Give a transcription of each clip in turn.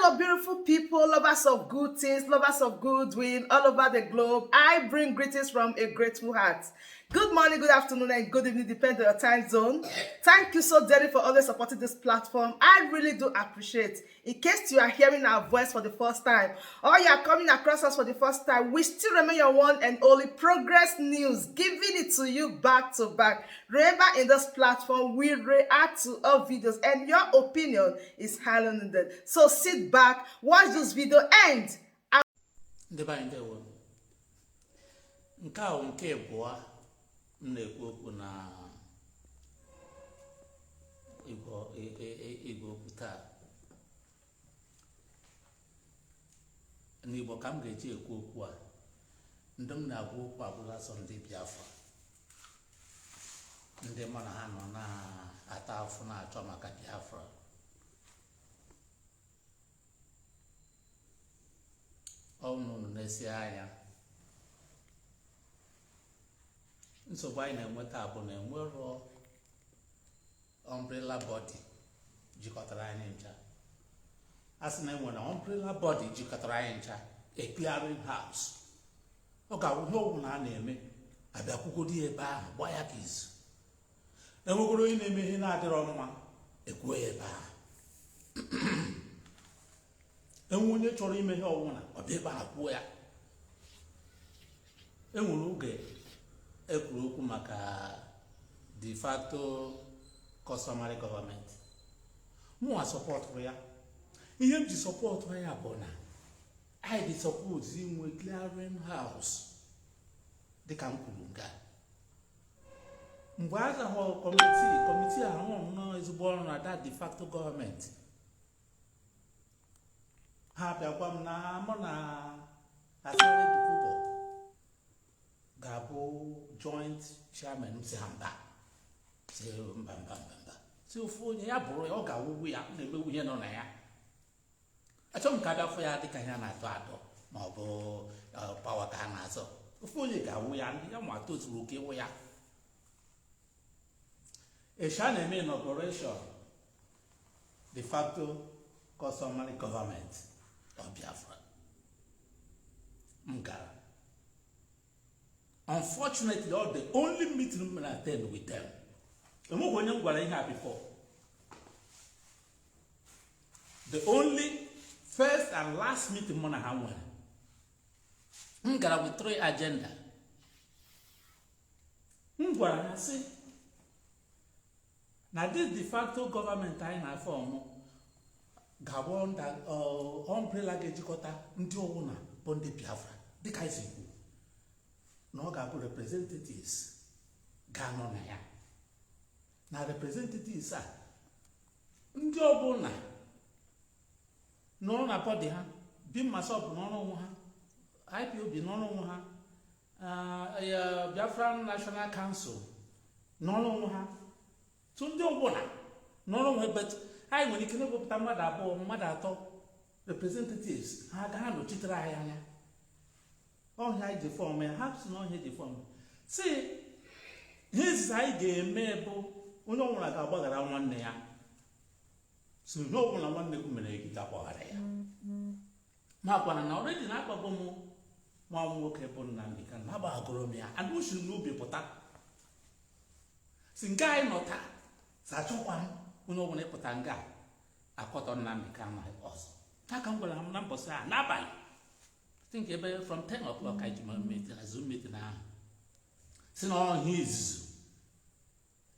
Hello, beautiful people, lovers of good things, lovers of goodwill all over the globe. I bring greetings from a grateful heart. Good morning, good afternoon, and good evening, depending on your time zone. Thank you so dearly for always supporting this platform. I really do appreciate. In case you are hearing our voice for the first time, or you are coming across us for the first time, we still remain your one and only Progress News, giving it to you back to back. Remember, in this platform, we react to all videos, and your opinion is highly needed. So sit back, watch this video, and nke a nke abụọ m na-ekwu okwu na igwe okwu taa n'Igbo ka m ga-eji ekwu okwu a. Ndị m na-agwa okwu abụla sọ ndị Biafra, ndị mụ na ha nọ na-ata afụ na-achọ maka Biafra. Ọnụ na-esi anya nsogbu anyị na-enweta bụ na enwero umbrella body jikọtara anyị ncha. A sị na enwere umbrella body jikọtara anyị ncha, a clearing house. Ọ ga-awụ ihe ọgwụ na a na-eme abịakwukwodi ebe ahụ gba ya ka izu. Enwekwara onye na-eme ihe na-adịrọ mma ekwuo ya ebe ahụ. Enwe onye chọrọ ime ihe ọwụna ọbịa ebe ahụ kwuo ya. Enwere oge ekwuru okwu maka Defaco Custmary government. Mụnwa sọpọtụ ya. Ihe m ji sọpọtụ ya bụ na anyị dị sọpọtụ inwe clearing house dịka m kwuru nga. Mgbe a zahụ kọmitii ahụ nọ ezigbo ọrụ na that Defaco gọọmenti, ha bịakwa m na mụ na Asare Dukwubo ga-abụ joint chairman. Si ha mba, si mba, si ofu onye ya bụrụ ya, ọ ga-awụwu ya na-emewu ihe nọ na ya. Achọ m ka abịafụ ya dịka ya na-atọ atọ ma ọ bụ pawa ka a na-azọ. Ofu onye ga-awụ ya, ndị ya ma tozuru oke ịwụ ya. Esha na-eme inauguration Defaco Custmary government of Biafra. M gara. Unfortunately, all the only meeting I attend with them. Before. The only first and last meeting I had with 3 agenda. I say, now this de facto government I na form Gabon that umbrella gejikota ndị ọwụna bụ ndị Biafra dịka isi kwu na ọ ga-abụ representatives ga-anọ na ya. Na representatives a ndị ọbụla nọrọ na bọdị ha, BIMASOP n'ọrụ onwe ha, IPOB n'ọrụ onwe ha, Biafran National Council n'ọrụ onwe ha, tụ ndị ọbụla n'ọrụ onwe. But anyị nwere ike na-ewepụta mmadụ abụọ mmadụ atọ representatives ha ga-anọchitere anyị anya. Ọhịa anyị ji fọm ya, ha si na ọhịa ji fọm. Si ihe izizi anyị ga-eme bụ onye ọbụla ga-agbaghara nwanne ya. Si ihe ọbụla nwanne gị mere gị ga-agbaghara ya. Ma gwara na ọrịdị na-akpagbo m nwa m nwoke bụ Nnamdi Kanu na-agbagoro m ya. Adị usiri n'obi pụta. Si nke anyị nọ taa sachọkwa m onye ọbụla ịpụta nga akọtọ Nnamdi Kanu ọzọ. Aka m gwara m na mbọsị a n'abalị, I think ebe from 10 o'clock I na Zoom meeting ahụ. Si na ọhịa izuzu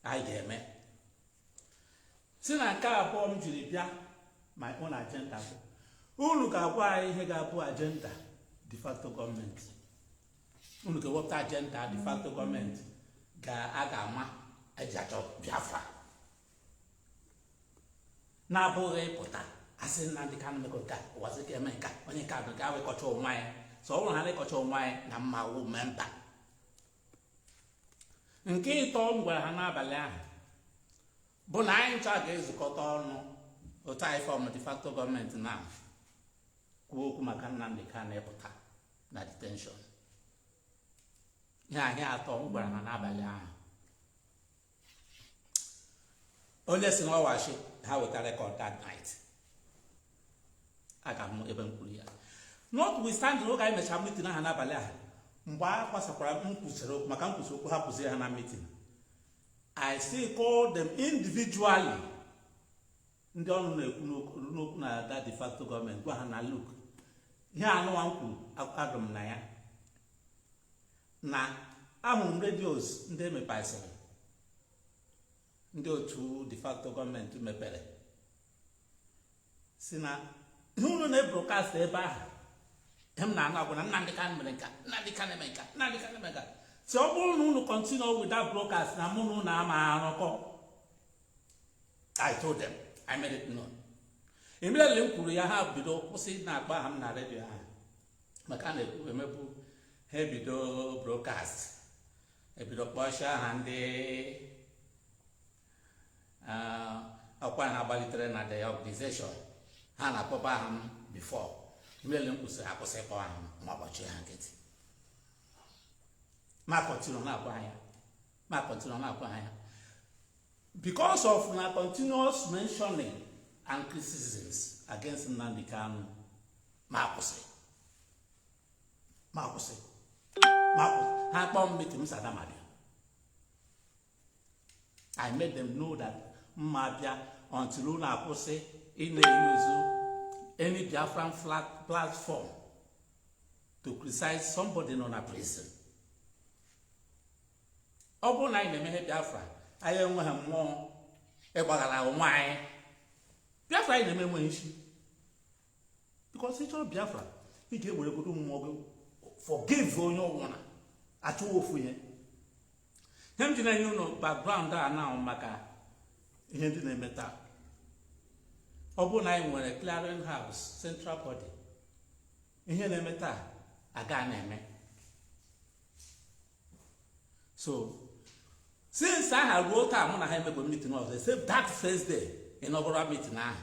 anyị ga-eme. Si na nke abụọ m jiri bịa my own agenda bụ unu ga-agwa anyị ihe ga-abụ agenda Defaco gọọmenti. Unu ga-ewepụta agenda Defaco gọọmenti a ga-ama eji achọ Biafra. Na-abụghị ịpụta asị Nnamdi Kanu mekọ ka Uwazurike eme nka onye nke abụ ga-awekọcha onwe anyị. So ọ bụrụ ha na-ekọcha onwe anyị na mma wụ memba. Nke ịtọ m gwara ha n'abalị ahụ bụ na anyị ncha ga-ezukọta ọnụ otu anyị fọm Defaco gọọmenti na kwuo okwu maka Nnamdi Kanu ịpụta na detention. Ihe ahịa atọ m gwara ha n'abalị ahụ. Only si n'ọwashi ha weta record that night. a ga-amụ ebe m kwuru ya notwithstanding oge anyị mechara mitin ha n'abalị ahụ mgbe a gbasakwara m kwụsịrị okwu maka nkwụsị okwu ha kwụsịrị ha na mitin I still call them individually ndị ọnụ na-ekwu n'okwu na that de facto gọọmenti gwa ha na look ihe anụwa m kwuru adụ m na ya na ahụrụ m redios ndị emepasịrị ndị otu de facto gọọmenti mepere si na ihe unu na-ebrokast ebe ahụ m na-anụ agwa na Nnamdi Kanu mere nka Nnamdi Kanu eme nka Nnamdi Kanu eme nka si ọ bụrụ na unu continue with that broadcast na mụ na unu ama arụkọ I told them I made it known immediately m kwuru ya ha bido kwụsị na-akpa aha m na redio ahụ maka na-ekwu emebu ha ebido broadcast ebido kpọchie aha ndị ọkwa na-agbalitere na the organization ha na-akpọba aha m before immediately m kwụsịrị akwụsị ịkpọ aha m ma ọgbọchie ha nkịtị ma continue na-akwa anya because of na continuous mentioning and criticisms against Nnamdi Kanu ma kwụsị ha kpọọ m meeting Sadamadi I made them know that mma bịa until unu akwụsị ị na-use any Biafran flag platform to criticize somebody nọ na prison. Ọ bụrụ na anyị na-emeghe Biafra anyị enweghị mmụọ ịgbaghara onwe anyị Biafra anyị na-eme enweghị isi because ị chọrọ Biafra ị ga-eweregodo mmụọ gị forgive onye ọbụla achọghị ofu ihe m ji na-enye ụlọ background a na maka ihe ndị na-eme taa ọ bụrụ na anyị nwere clearing house central body ihe na-eme taa aga na-eme so since aha ruo taa mụ na ha emegbe meeting ọzọ except that first day inaugural meeting ahụ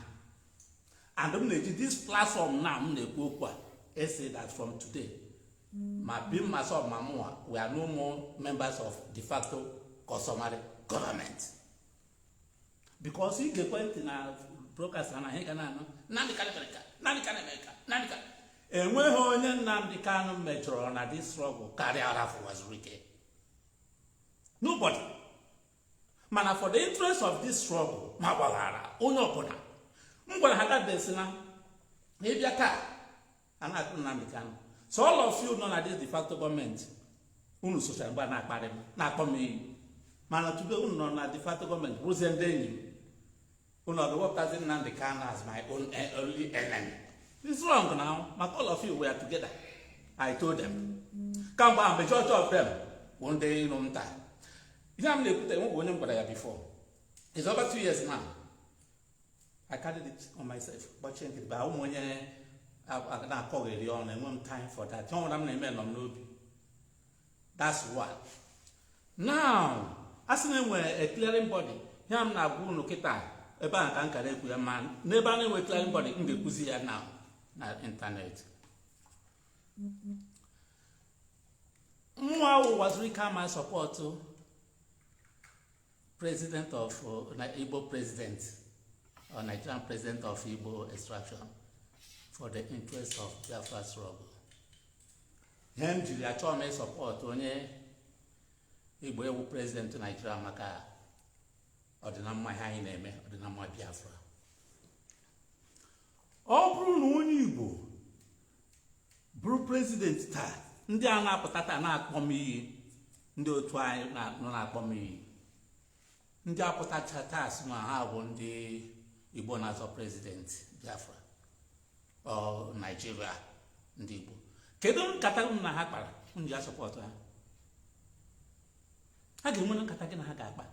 and m na-eji this platform na m na-ekwu okwu a say that from today ma being myself ma mụwa we are no more members of de facto customary government because ị ga-ekwentị na broadcast na ihe ga na-anọ Nnamdi Kanu America Nnamdi Kanu America Nnamdi Kanu enweghị onye Nnamdi Kanu mejọrọ na this struggle karịa Rafu Uwazurike nobody mana for the interest of this struggle ma gbaghara onye ọbụla m gwara ha dadesi na ịbịa taa a na-akpụ Nnamdi Kanu so all of you nọ na this de facto gọọmenti unu socha mgbe na-akparị m na-akpọ m iyi mana today unu nọ na de facto gọọmenti rụzie ndị enyi m unu ọ ga-ewepụtazi Nnamdi Kanu as my own only enemy. It's wrong now. All of you were together. I told them. Come on, majority of them. One day, you know, you know, before. It's over 2 years now. I carried it on myself. But change it. But I not call it on and one time for that. That's what. Now, as a clearing body, I'm not going to get ebe a ka nkara ekwu ya ma n'ebe a na-enwe clearing body m ga-ekwuzi ya na ịntanetị nwa Uwazurike ama sọpọtụ president of Igbo president or Nigerian president of Igbo extraction for the interest of Biafra struggle ihe m jiri achọ m sọpọtụ onye Igbo ewu president Nigeria maka ọdịnamma ihe anyị na-eme ọdịnamma Biafra ọ bụrụ na onye Igbo bụrụ prezident taa ndị a na-apụta taa na-akpọ m iyi ndị otu anyị nọ na-akpọ m iyi ndị apụtacha taa sị na ha bụ ndị Igbo na-azọ prezident Biafra ọ Nigeria ndị Igbo kedu nkata m na ha kpara m ji asọpọtụ ha ha ga-enwe nkata gị na ha ga-akpa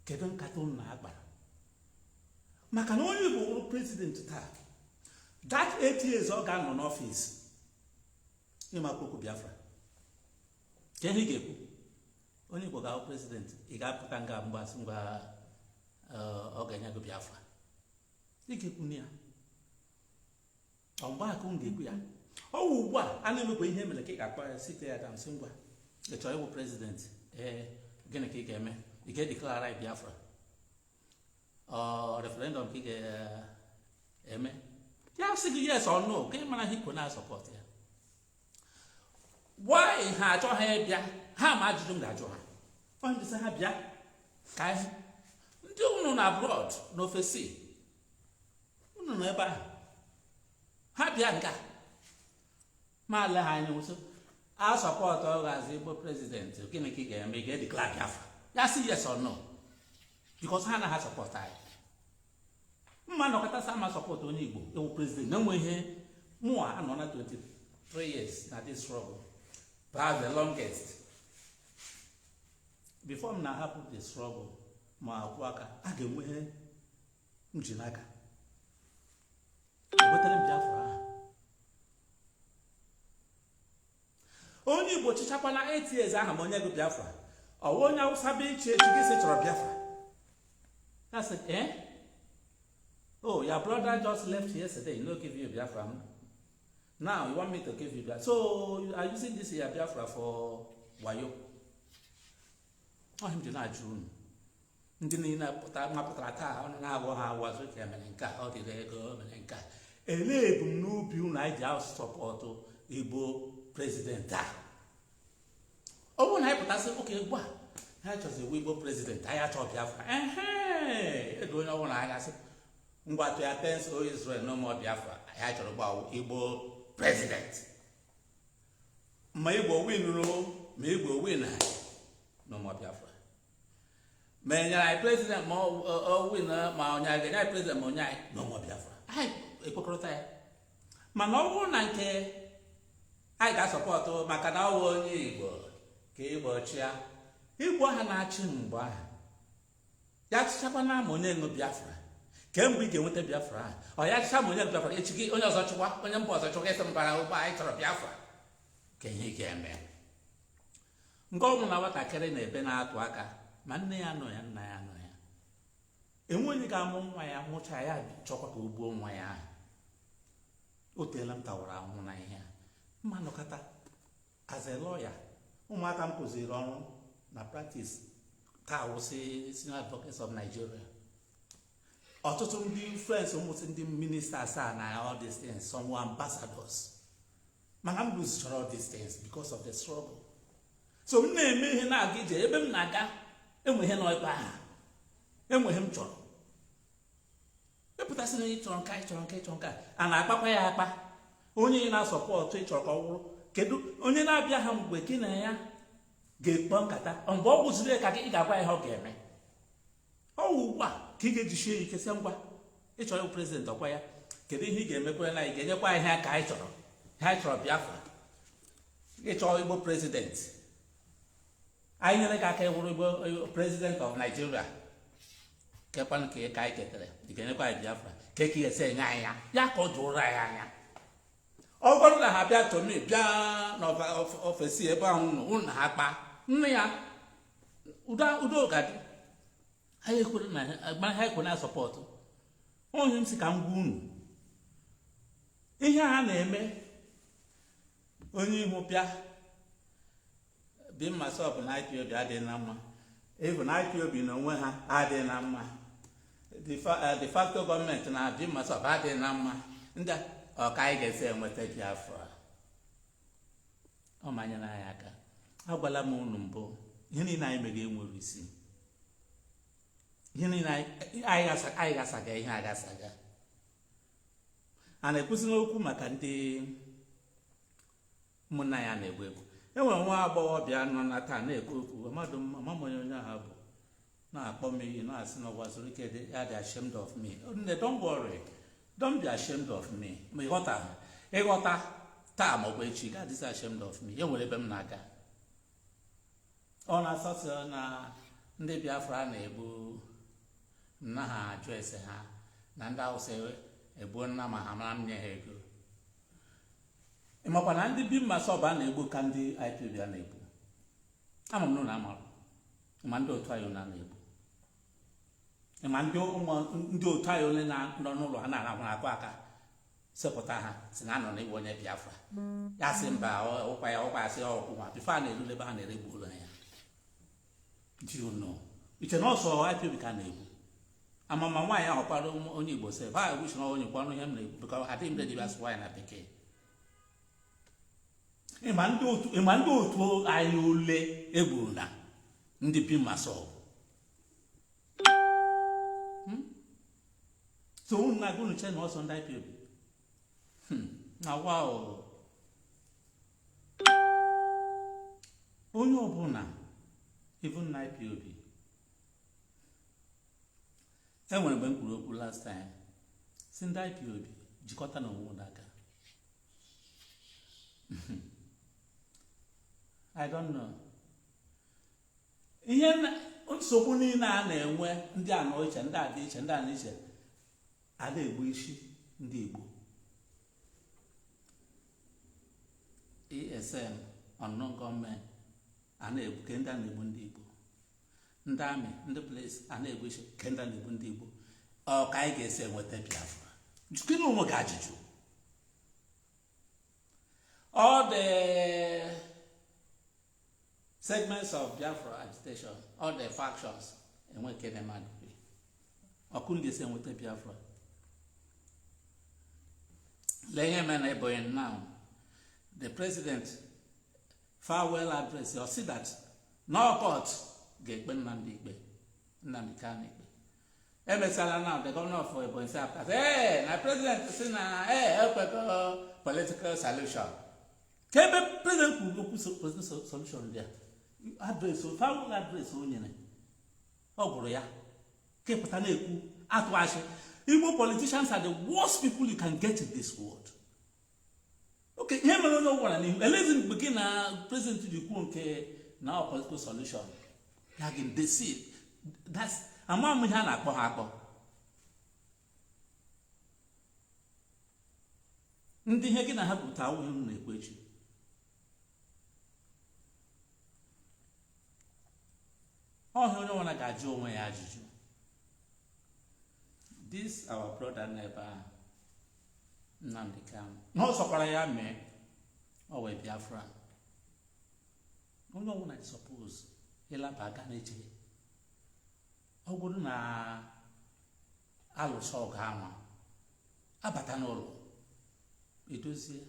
kedu nkata unu na-akpara maka na onye Igbo bụrụ prezident taa that 8 years ọ ga-anọ n'ọfịs ịmakwa okwu Biafra ka ihe ị ga-ekwu onye Igbo ga-abụ prezident ị ga-apụta nga mgbasị ngwa ọ ga-enye gị Biafra ị ga-ekwu ya ọ mgbe aka m ga-ekwu ya ọ wụ ugbu a na-emekwa ihe mere ka ị ga-akpa ya site ya damsị ngwa ị chọrọ ịbụ prezident gịnị ka ị ga-eme ị ga-edeklara Biafra referendum ka ị ga-eme ya sị gị yes or no ka ị mara ihe ikwu na support ya why ha achọ ha ịbịa ha ma ajụjụ m ga-ajụ ha onye ndị sị ha bịa ka ndị unu na abroad n'ofesi unu nọ ebe ahụ ha bịa nga ma ale ha anya nso a support ọgazi Igbo president gịnị ka ị ga-eme ị ga-edeclare Biafra ya sị yes or no because ha na ha support anyị mma nọkọta sa ma support onye Igbo ewu president na nwe ihe mụa anọ na 23 years na this struggle perhaps the longest before m na-ahapụ the struggle ma akwụ aka a ga-enwe ihe m ji n'aka wetara m Biafra ahụ onye Igbo chichakwana 8 years ahụ ma onye gị Biafra ọwa onye Awụsa bụ iche echi gị sị chọrọ Biafra that's it, eh? Oh, your brother just left yesterday, no give you Biafra. Now you want me to give you Biafra. So you are using this here Biafra for wayo. Oh, him did not June. Didn't put na Uwazurike Menenka, or the Lego Menenka. A leg no bill night house support Igbo president. Oh, when I put I said, okay, what? I just a Igbo president. I had to Biafra. Hey, I don't know when I said. Ngwa to attend o Israel no more Biafra ya chọrọ gba Igbo president ma Igbo win no ma Igbo win no more Biafra ma nya president ma win ma onya ga nya president ma onya no more Biafra ai ekpokọrọta ya mana ọ bụrụ na nke ai ga support maka na ọ onye Igbo ka Igbo chia Igbo ha na-achị mgbe ahụ ya chichakwa na ma onye ngo Biafra kemgbe ị ga-enweta Biafra ọ ya chịcha ma onye Biafra echi gị onye ọzọ chụkwa onye mba ọzọ chụkwa ịsị mbara ụgbọ anyị chọrọ Biafra ka ihe ga-eme nke ọnwụ na nwatakịrị na-ebe na-atụ aka ma nne ya nọ ya nna ya nọ ya enwe onye ga-amụ nwa ya mụcha ya chọkwa ka o gbuo nwa ya ahụ o teela m tawara ahụhụ na ihe mma nọkọta as a lawyer ụmụaka m kụziri ọrụ na practice ka awụsị Senior Advocates of Nigeria ọtụtụ ndị friends ụmụsị ndị ministers na all these things some were ambassadors mana m lụzichara all these things because of the struggle so m na-eme ihe na-aga ije ebe m na-aga enwe ihe nọ ebe ahụ enwe ihe m chọrọ epụtasị na ị chọrọ nka ị chọrọ nka ị chọrọ nka a na-akpakwa ya akpa onye na-asọpọtụ ị chọrọ ka ọ wụrụ kedu onye na-abịa ha mgbe gị na ya ga-ekpọ nkata mgbe ọ gwụziri ka gị ga-agwa ya ọ ga-eme ọ ugbu a ka ị ga-ejisie ya ike sị ngwa ịchọrọ ịbụ prezident ọkwa ya kedu ihe ị ga-emekwere na ị ga-enyekwa ihe ka anyị chọrọ ha chọrọ Biafra ịchọrọ Igbo prezident anyị nyere ka aka ịwụrụ Igbo prezident of Nigeria kekwanụ ka anyị ketara ị ga-enyekwa anyị Biafra ka ị ga-esi enye anyị ya ka ọ jụrụ anyị anya ọ bụrụ na ha bịa tomi bịa n'ofesi ebe ahụ unu na ha kpa nne ya udo ga dị ha ekwe na sọpọtụ onye m si ka m gwa unu ihe ha na-eme onye ihu pịa bi mma sọpụ na IPOB adịghị na mma ịbụ na IPOB n'onwe ha adịghị na mma Defaco gọọmenti na bi mma sọpụ adịghị na mma ndị ọka anyị ga-esi enweta Biafra ọ manyere anyị aka agwala m unu mbụ ihe niile anyị mere enwere isi ihe niile anyị gasaga ihe agasaga a na-ekwusi n'okwu maka ndị ụmụnna ya na-egbu egbu enwere nwa agbọghọbịa nọ na taa na-ekwu okwu mmadụ onye onye ahụ bụ na-akpọ m iyi na-asị na Uwazurike ya dị ashamed of me. Don't worry, don't be ashamed of me. Ma ịghọta taa ma ọ bụ echi ga adịsị ashamed of me. Enwere ebe m na-aga ọ na-asọsọ na ndị Biafra na-egbu nna ha ajụ ese ha na ndị Hausa egbuo nna ma ha mara m nye ha ego. Ịmakwa na ndị bi mma sọba na-egbu ka ndị IPOB na-egbu. Ama m na amara ma ndị otu anyị na-egbu ma ndị otu anyị ole nọ n'ụlọ ha na-arahụ akwa aka sepụta ha si na anọ n'igwe onye Biafra ya sị mba ụkwa ya sị ọkwụ nwa bifo a na-erule ebe ha na-eregbu ụlọ ya. Do you know? Iche na ọsọ IPOB ka na-egbu amama nwaanyị ahụ kwara onye Igbo sef ha wish na onye kwanụ ihe m na-ekwu because adịghị m ready to asụ nwaanyị na bekee. ịma ndị otu anyị ole egburu na ndị bi masọ so unu na gụnụ che na ọsọ ndị IPOB na wow onye ọbụla even na IPOB enwere mgbe m kwuru okwu last time si ndị IPOB jikọta na onwe n'aka. I don't know ihe nsogbu niile a na-enwe ndị anọ iche ndị adị iche ndị anọ iche a na-egbu isi ndị Igbo. ESN unknown gọọmenti a na-egbu ke ndị a na-egbu ndị Igbo. Ndị amị ndị polisi a na-egbu isi ke ndị a na-egbu ndị Igbo. Ọ ka anyị ga-esi enweta Biafra gịnị ụmụ gị ajụjụ. All the segments of Biafra agitation, all the factions, and what can them do? Or couldn't they say what the Biafra? Now, the president farewell address, you'll see that no court get Nnamdi Kanu. MSL now, the governor of Ebonyi said, hey, my president is in a political solution. Kebe president could go solution there. Address so farewell address onye ne. Oguru ya. Keputana eku atwashi. Igbo politicians are the worst people you can get in this world. Okay, here we don't know what I mean. Let's begin president to the now political solution. Like they see. That's among me hana akpo. Ndị ihe gị na ha pụta ụhụ na ekwechi. Ọhụrụ onye ọbụla ga-ajụ onwe ya ajụjụ. This our brother neighbor Nnamdi Kanu. No sokwara ya mee ọ wee Biafra. Onye ọbụla suppose ịlaba aga n'eche. Ọ bụrụ na alụsọ ọgụ ama abata n'ụlọ edozie.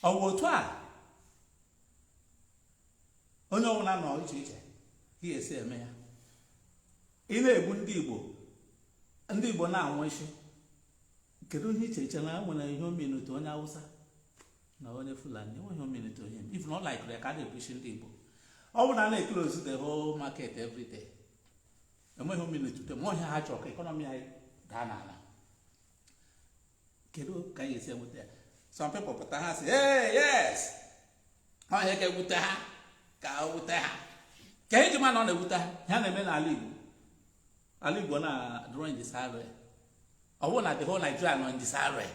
Ọ bụ otu a onye ọbụla nọ iche iche ka esi eme ya. Ị na-egbu ndị Igbo na-anwụ isi. Kedu ihe iche na nwere ihe omenute onye Hausa na onye Fulani enweghị omenute onye if not like ka a na-egbu isi ndị Igbo. Ọ bụ na na-close the whole market every day. Enweghị omenute ma ọhịa ha chọrọ ka economy anyị daa n'ala. Kedu ka anyị esi enweta ya? Some people pụta ha sị hey yes ọhịa ka ewute ha ka ewute ha ka eji ma na ọ na-ewute ha ha na-eme n'ala Igbo. Ala Igbo na during this area. Ọ bụ na the whole Nigeria nọ in this area.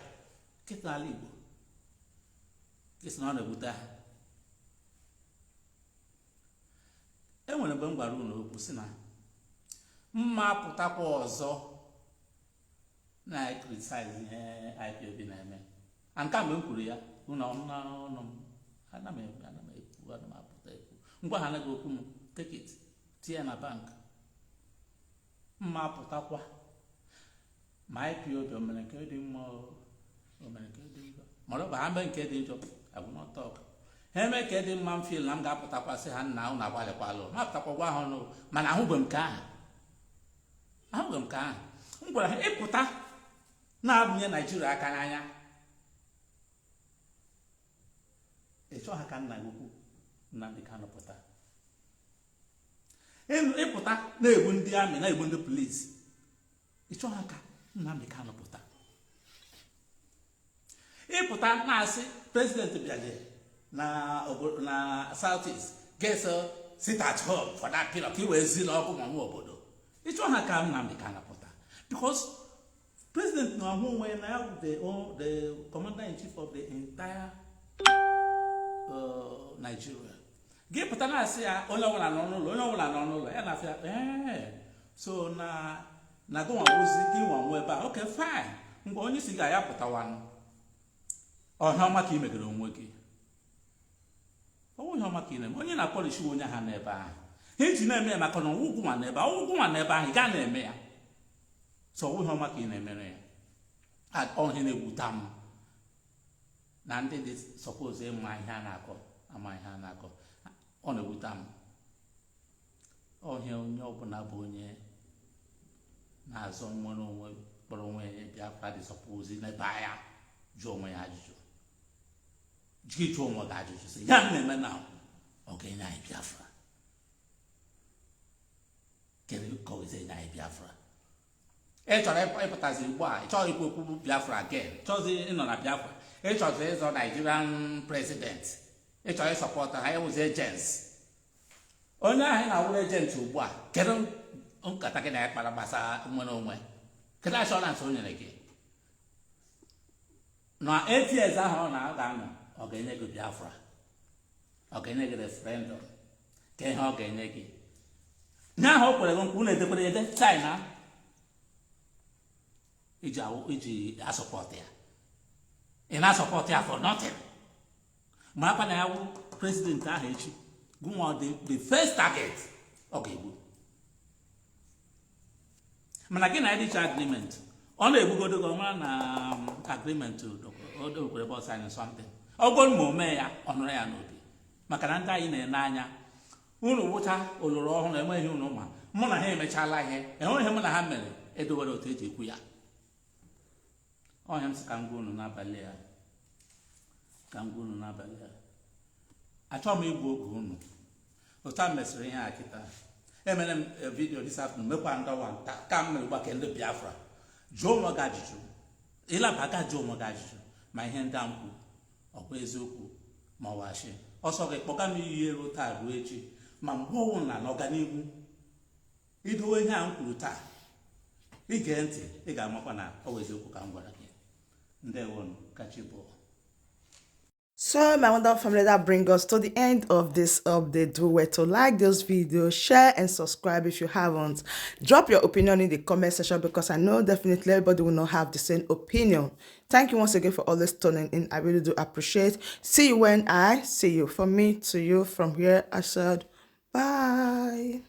Kịta ala Igbo kịsị na ọ na-ewute ha. Enwere mgbe m gwara unu okwu sị na mma pụtakwa ọzọ na criticize ihe IPOB na-eme. Anka mgbe m kwuru ya unu ọnụ m ana m apụta ekwu ngwa ha anaghị okwu m take it tie na bank. Mma pụtakwa ma IPOB omere nke dị mma omere nke dị njọ mara ọ bụ ha mee nke dị njọ I will not talk. Ha eme nke dị mma m feel na m ga-apụtakwa sị ha nna unu agbalịkwalụ ma apụtakwa gwa ha ọnụ mana ahụgbe m ka ahụ m gwara ha ịpụta na-abụnye Naijiria aka n'anya. Ịchọ ha ka nna gị ukwu Nnamdi Kanu pụta ịpụta na-egbu ndị amị na-egbu ndị polisi. Ịchọ ha ka Nnamdi Kanu pụta ịpụta na-asị president bịaje na South East get sit at home for that period ka iwee zi n'ọkụ ma nwa obodo. Ịchọ ha ka Nnamdi Kanu pụta because president na ahụ onwe na ya the commander-in-chief of the entire Nigeria. Gị pụta na-asị ya onye ọbụla nọ n'ụlọ ya na-afịa so na gụnwa ozi gị nwa ebe a okay fine mgbe onye isi ga ya pụtawanụ ọha ọma ka ị megere onwe gị. Onye ọma ka ị na-eme onye na-akpọlishi onye ha n'ebe ahụ He na-eme maka na ọgwụgwụ nwa n'ebe ahụ ị gaa na-eme ya so ọ bụghị ọma ka ị na-emere ya ọhịa na-egwuta m na ndị dị sọpoz ịma ihe a na-akọ ama ihe a na-akọ ọ na-egwuta m ọhịa onye ọbụla bụ onye na-azọ nwere onwe kpọrọ onwe ya Biafra dị sọpoz n'ebe anya jụọ onwe ya ajụjụ jiri jụọ onwe gị ajụjụ sị ya na-eme na ọ ga-enye anyị Biafra kedu ka ọ ga-enye anyị Biafra ị chọrọ ịpụtazi ugbu a ị chọrọ ikwu okwu Biafra again chọzi ịnọ na Biafra ị chọrọ ịzọ Nigerian president ị chọrọ ịsọpọta ha ewuzi agents onye ahụ na-awụrụ agent ugbu a kedu nkata gị na ya kpara gbasara nwere onwe kedu ashọransị o nyere gị na 8 years ahụ ọ na-anọ ọ ga-enye gị Biafra ọ ga-enye gị referendum ka ihe ọ ga-enye gị nye ahụ o kwere gị nkwa unu edekwere ede China iji asọpọtụ ya ị na-asọpọtụ ya for nothing marakwa na ya wụ president ahụ echi gụnwa the first target ọ ga-egbu mana gị na edicha agreement ọ na-egbugodo gị ọmara na agreement odokwere bọs anyị something ọ bụrụ ma o mee ya ọ nụrụ ya n'obi maka na ndị anyị na-ene anya unu wụcha oloro ọhụrụ enweghị unu ma mụ na ha emechala ihe enweghị mụ na ha mere edowere otu eji ekwu ya ọhịa m sị ka m gwa unu n'abalị a achọghị m igbu oge unu otu a mesịrị ihe a kịta emere m vidio this afternoon mekwa ndọwa ka m mere gbake ndị Biafra jụọ onwe gị ajụjụ ịlaba aka jụọ onwe gị ajụjụ ma ihe ndị a m kwu ọkwa eziokwu ma ọwashi ọsọ gị kpọga m iyi ero taa ruo echi ma mgbe ọnwụ na n'ọganihu idowe ihe a m kwuru taa ige ntị ị ga-amakwa na ọ bụ eziokwu ka m gwara gị ndewonu kachi bụ. So my wonderful family, that brings us to the end of this update. Do well to like this video, share and subscribe if you haven't. Drop your opinion in the comment section because I know definitely everybody will not have the same opinion. Thank you once again for always tuning in. I really do appreciate. See you when I see you. From me to you, from here I said bye.